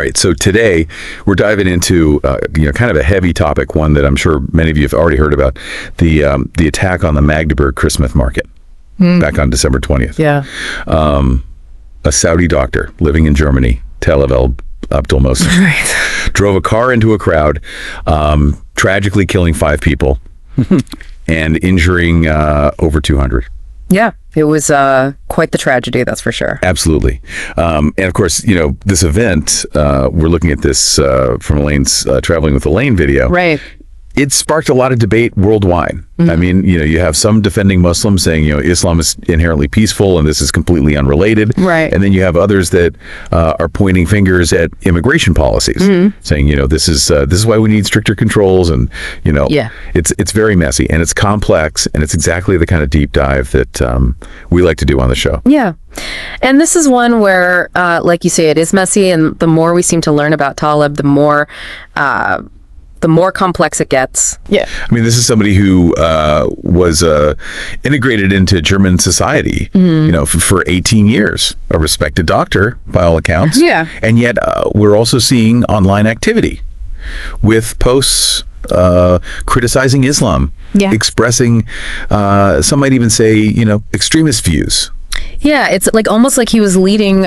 right, so today we're diving into kind of a heavy topic, one that I'm sure many of you have already heard about, the attack on the Magdeburg Christmas market back on December 20th. Yeah. A Saudi doctor living in Germany, Tel Aviv, Abdul Mohsen, drove a car into a crowd, tragically killing 5 people and injuring over 200. Yeah, it was quite the tragedy, that's for sure. Absolutely. And of course, this event, we're looking at this from Elaine's Traveling with Elaine video. Right. It sparked a lot of debate worldwide. I mean, you have some defending Muslims saying, Islam is inherently peaceful and this is completely unrelated. Right. And then you have others that are pointing fingers at immigration policies, saying, this is why we need stricter controls, and it's very messy and it's complex, and it's exactly the kind of deep dive that we like to do on the show. Yeah. And this is one where, like you say, it is messy, and the more we seem to learn about Talib, the more complex it gets. Yeah. I mean, this is somebody who was integrated into German society, for 18 years, a respected doctor by all accounts. Yeah. And yet we're also seeing online activity with posts criticizing Islam, expressing, some might even say, extremist views. Yeah, it's almost like he was leading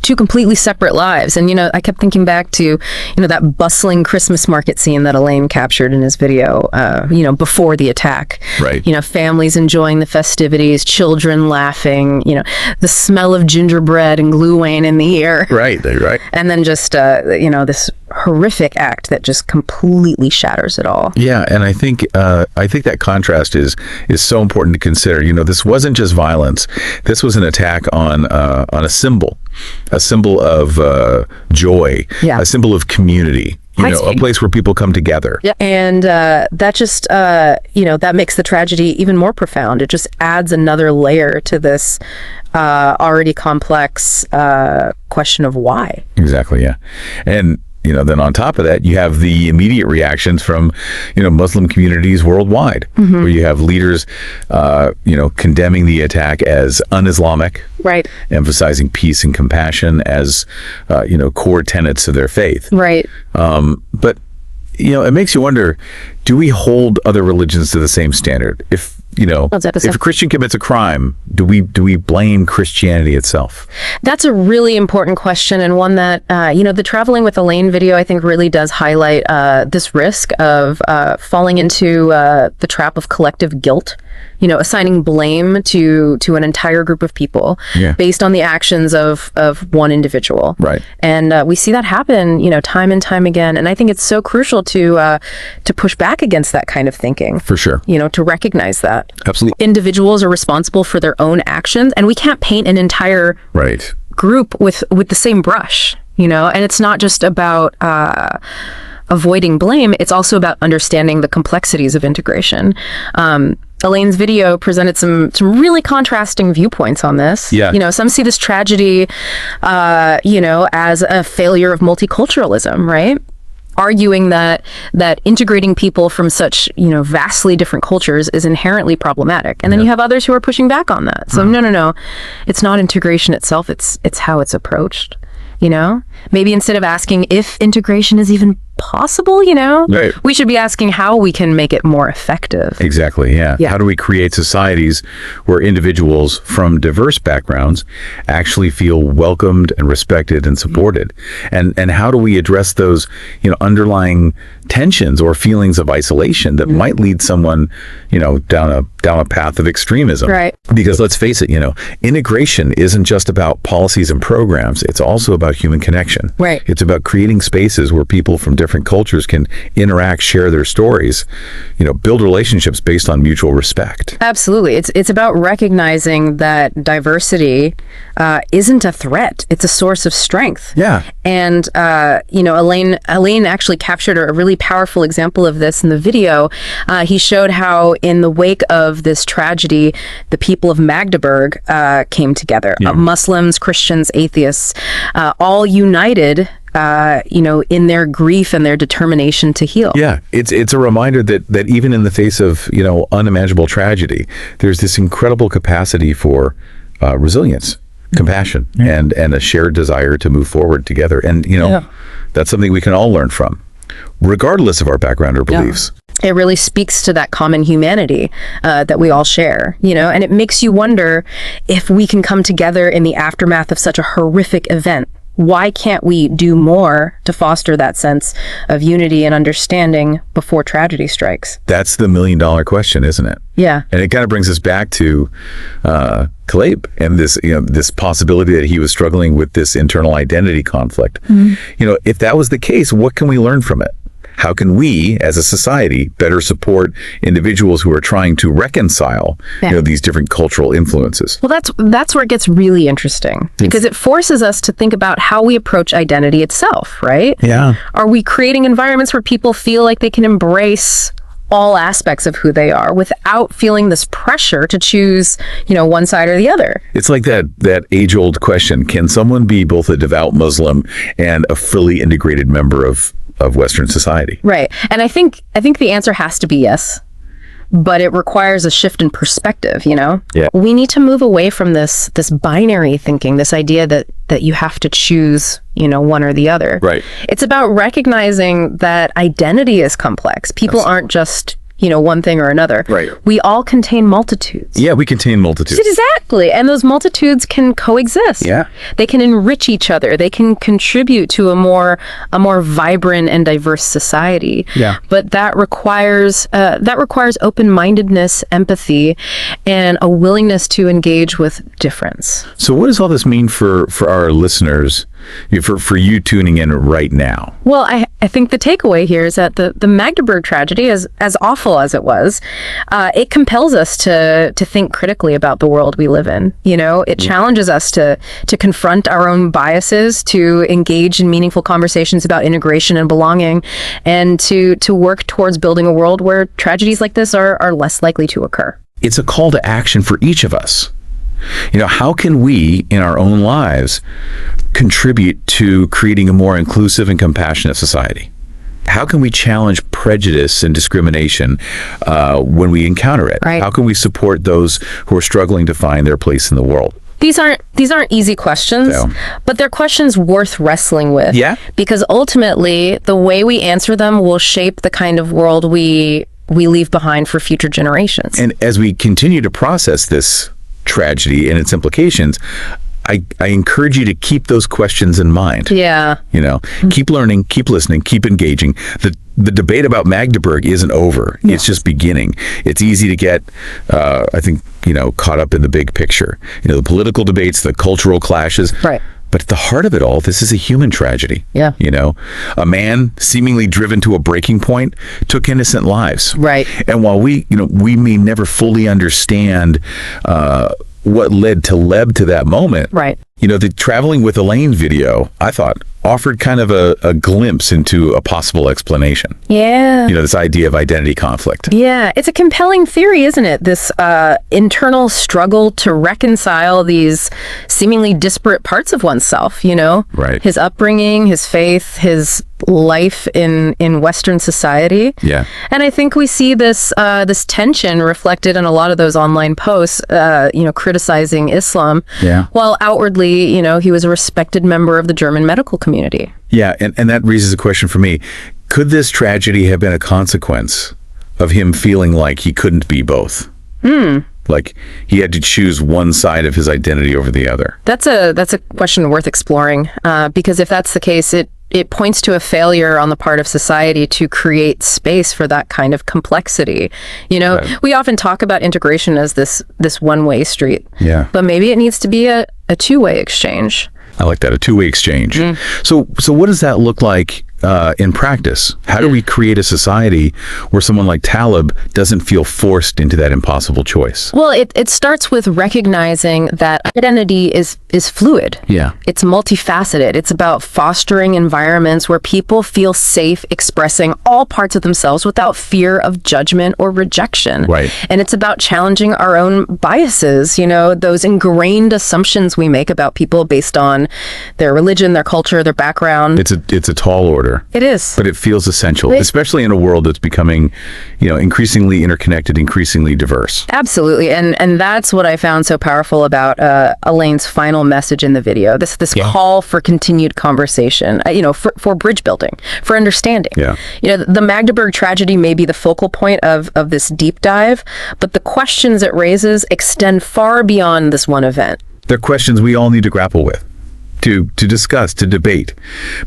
two completely separate lives. And, I kept thinking back to, that bustling Christmas market scene that Elaine captured in his video, before the attack. Right. Families enjoying the festivities, children laughing, the smell of gingerbread and glühwein in the air. Right. And then just, this horrific act that just completely shatters it all. Yeah, and I think that contrast is so important to consider. This wasn't just violence. This was an attack on a symbol of joy, a symbol of community. A place where people come together. Yeah. And that just, that makes the tragedy even more profound. It just adds another layer to this already complex question of why. Exactly, yeah. And then on top of that, you have the immediate reactions from, Muslim communities worldwide, where you have leaders, condemning the attack as un-Islamic, right, emphasizing peace and compassion as, core tenets of their faith. Right. But, it makes you wonder, do we hold other religions to the same standard? If a Christian commits a crime, do we blame Christianity itself? That's a really important question, and one that the Traveling with Elaine video, I think, really does highlight this risk of falling into the trap of collective guilt. Assigning blame to an entire group of people based on the actions of one individual. Right. And we see that happen, time and time again. And I think it's so crucial to push back against that kind of thinking. For sure. To recognize that. Absolutely. Individuals are responsible for their own actions, and we can't paint an entire group with the same brush, and it's not just about avoiding blame. It's also about understanding the complexities of integration. Elaine's video presented some really contrasting viewpoints on this. Yeah. Some see this tragedy, as a failure of multiculturalism, right? Arguing that integrating people from such, vastly different cultures is inherently problematic. And then you have others who are pushing back on that. So no. It's not integration itself. It's how it's approached. Maybe instead of asking if integration is even possible, right, we should be asking how we can make it more effective. Exactly, yeah. How do we create societies where individuals from diverse backgrounds actually feel welcomed and respected and supported? And how do we address those, underlying tensions or feelings of isolation that might lead someone, down a path of extremism? Right. Because let's face it, integration isn't just about policies and programs. It's also about human connection. Right. It's about creating spaces where people from different cultures can interact, share their stories, build relationships based on mutual respect. Absolutely. It's about recognizing that diversity isn't a threat. It's a source of strength. Yeah. And, Elaine actually captured a really powerful example of this in the video. He showed how in the wake of this tragedy, the people of Magdeburg came together. Muslims, Christians, atheists, all united in their grief and their determination to heal. Yeah, it's a reminder that even in the face of, unimaginable tragedy, there's this incredible capacity for resilience, compassion and a shared desire to move forward together. And, that's something we can all learn from, regardless of our background or beliefs. It really speaks to that common humanity that we all share, and it makes you wonder if we can come together in the aftermath of such a horrific event. Why can't we do more to foster that sense of unity and understanding before tragedy strikes? That's the $1 million question, isn't it? Yeah. And it kind of brings us back to Caleb and this possibility that he was struggling with this internal identity conflict. If that was the case, what can we learn from it? How can we, as a society, better support individuals who are trying to reconcile, these different cultural influences? Well, that's where it gets really interesting, because it forces us to think about how we approach identity itself, right? Yeah. Are we creating environments where people feel like they can embrace all aspects of who they are without feeling this pressure to choose, one side or the other? It's like that age-old question: can someone be both a devout Muslim and a fully integrated member of Western society? Right. And I think the answer has to be yes, but it requires a shift in perspective, Yeah. We need to move away from this binary thinking, this idea that you have to choose, one or the other. Right. It's about recognizing that identity is complex. People aren't just, one thing or another. Right. We all contain multitudes. Yeah, we contain multitudes. Exactly. And those multitudes can coexist. Yeah. They can enrich each other. They can contribute to a more vibrant and diverse society. Yeah. But that requires open-mindedness, empathy, and a willingness to engage with difference. So what does all this mean for our listeners, for you tuning in right now? Well, I think the takeaway here is that the Magdeburg tragedy, as awful as it was, it compels us to think critically about the world we live in. It challenges us to confront our own biases, to engage in meaningful conversations about integration and belonging, and to work towards building a world where tragedies like this are less likely to occur. It's a call to action for each of us. How can we, in our own lives, contribute to creating a more inclusive and compassionate society? How can we challenge prejudice and discrimination when we encounter it? Right. How can we support those who are struggling to find their place in the world? These aren't easy questions, but they're questions worth wrestling with. Yeah. Because ultimately, the way we answer them will shape the kind of world we leave behind for future generations. And as we continue to process this tragedy and its implications, I encourage you to keep those questions in mind. Yeah. Keep learning, keep listening, keep engaging. The debate about Magdeburg isn't over. It's just beginning. It's easy to get, I think, caught up in the big picture. The political debates, the cultural clashes. Right. But at the heart of it all, this is a human tragedy. Yeah. A man seemingly driven to a breaking point took innocent lives. Right. And while we may never fully understand what led to Leb to that moment. Right. The Traveling with Elaine video, I thought, offered kind of a glimpse into a possible explanation. Yeah. This idea of identity conflict. Yeah. It's a compelling theory, isn't it? This internal struggle to reconcile these seemingly disparate parts of oneself, Right. His upbringing, his faith, his life in Western society. Yeah. And I think we see this tension reflected in a lot of those online posts, criticizing Islam. Yeah. While outwardly, he was a respected member of the German medical community. Yeah, and that raises a question for me. Could this tragedy have been a consequence of him feeling like he couldn't be both? Like he had to choose one side of his identity over the other? That's a question worth exploring, because if that's the case, it points to a failure on the part of society to create space for that kind of complexity. Right. We often talk about integration as this one-way street. Yeah. But maybe it needs to be a two-way exchange. I like that, a two-way exchange. So what does that look like in practice? How do we create a society where someone like Talib doesn't feel forced into that impossible choice? Well, it starts with recognizing that identity is fluid. Yeah. It's multifaceted. It's about fostering environments where people feel safe expressing all parts of themselves without fear of judgment or rejection. Right. And it's about challenging our own biases, those ingrained assumptions we make about people based on their religion, their culture, their background. It's a tall order. order. It is. But it feels essential, especially in a world that's becoming, increasingly interconnected, increasingly diverse. Absolutely. And that's what I found so powerful about Elaine's final message in the video. This call for continued conversation, for bridge building, for understanding. Yeah. The Magdeburg tragedy may be the focal point of this deep dive, but the questions it raises extend far beyond this one event. They're questions we all need to grapple with, to discuss, to debate,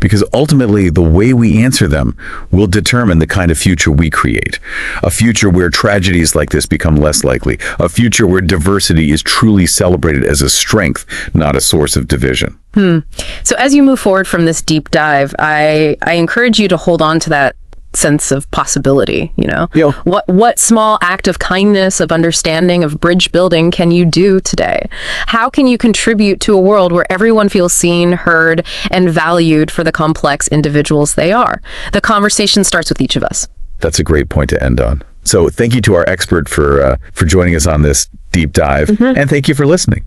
because ultimately the way we answer them will determine the kind of future we create. A future where tragedies like this become less likely. A future where diversity is truly celebrated as a strength, not a source of division. So as you move forward from this deep dive, I encourage you to hold on to that sense of possibility. What small act of kindness, of understanding, of bridge building can you do today? How can you contribute to a world where everyone feels seen, heard, and valued for the complex individuals they are? The conversation starts with each of us. That's a great point to end on. So thank you to our expert for joining us on this deep dive, and thank you for listening.